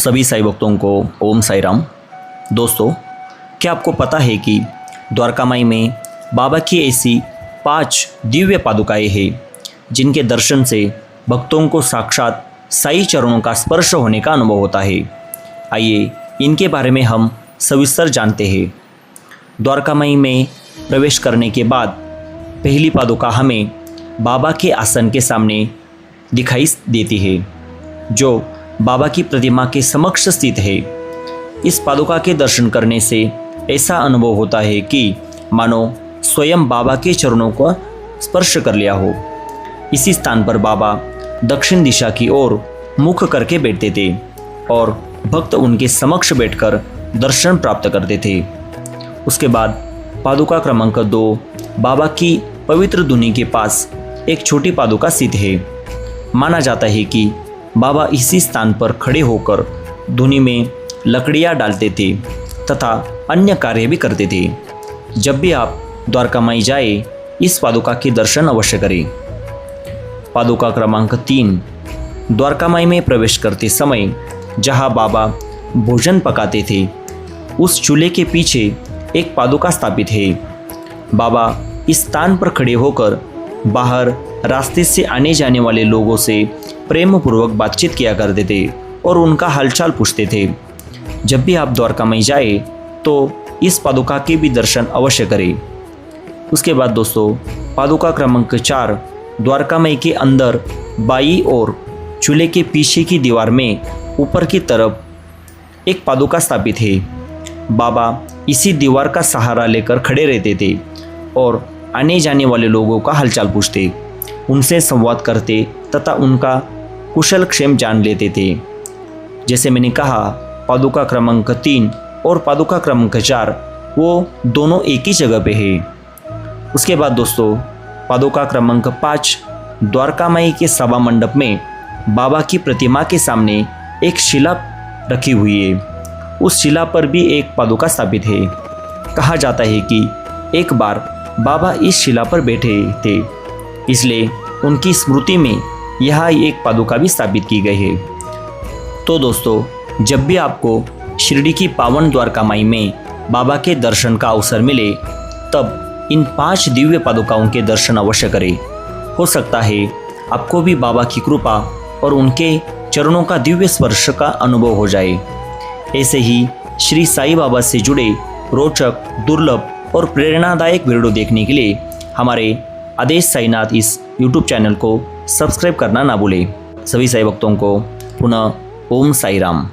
सभी साईं भक्तों को ओम साई राम। दोस्तों, क्या आपको पता है कि द्वारका माई में बाबा की ऐसी 5 दिव्य पादुकाएं हैं जिनके दर्शन से भक्तों को साक्षात साई चरणों का स्पर्श होने का अनुभव होता है। आइए इनके बारे में हम सविस्तर जानते हैं। द्वारका माई में प्रवेश करने के बाद पहली पादुका हमें बाबा के आसन के सामने दिखाई देती है, जो बाबा की प्रतिमा के समक्ष स्थित है। इस पादुका के दर्शन करने से ऐसा अनुभव होता है कि मानो स्वयं बाबा के चरणों को स्पर्श कर लिया हो। इसी स्थान पर बाबा दक्षिण दिशा की ओर मुख करके बैठते थे और भक्त उनके समक्ष बैठकर दर्शन प्राप्त करते थे। उसके बाद पादुका क्रमांक 2 बाबा की पवित्र धुनी के पास एक छोटी पादुका स्थित है। माना जाता है कि बाबा इसी स्थान पर खड़े होकर धुनी में लकड़ियाँ डालते थे तथा अन्य कार्य भी करते थे। जब भी आप द्वारका माई जाए, इस पादुका के दर्शन अवश्य करें। पादुका क्रमांक 3 द्वारका माई में प्रवेश करते समय जहाँ बाबा भोजन पकाते थे, उस चूल्हे के पीछे एक पादुका स्थापित है। बाबा इस स्थान पर खड़े होकर बाहर रास्ते से आने जाने वाले लोगों से प्रेम पूर्वक बातचीत किया करते थे और उनका हालचाल पूछते थे। जब भी आप द्वारका में जाए तो इस पादुका के भी दर्शन अवश्य करें। उसके बाद दोस्तों, पादुका क्रमांक 4 द्वारका माई के अंदर बाई और चूल्हे के पीछे की दीवार में ऊपर की तरफ एक पादुका स्थापित है। बाबा इसी दीवार का सहारा लेकर खड़े रहते थे और आने जाने वाले लोगों का हालचाल पूछते, उनसे संवाद करते तथा उनका कुशल क्षेम जान लेते थे। जैसे मैंने कहा, पादुका क्रमांक 3 और पादुका क्रमांक 4 वो दोनों एक ही जगह पे है। उसके बाद दोस्तों, पादुका क्रमांक 5 द्वारका माई के सभा मंडप में बाबा की प्रतिमा के सामने एक शिला रखी हुई है। उस शिला पर भी एक पादुका स्थापित है। कहा जाता है कि एक बार बाबा इस शिला पर बैठे थे, इसलिए उनकी स्मृति में यहाँ एक पादुका भी स्थापित की गई है। तो दोस्तों, जब भी आपको शिरडी की पावन द्वारका माई में बाबा के दर्शन का अवसर मिले, तब इन 5 दिव्य पादुकाओं के दर्शन अवश्य करें। हो सकता है आपको भी बाबा की कृपा और उनके चरणों का दिव्य स्पर्श का अनुभव हो जाए। ऐसे ही श्री साईं बाबा से जुड़े रोचक, दुर्लभ और प्रेरणादायक वीडियो देखने के लिए हमारे आदेश साईनाथ इस YouTube चैनल को सब्सक्राइब करना ना भूलें। सभी साईं भक्तों को पुनः ओम साई राम।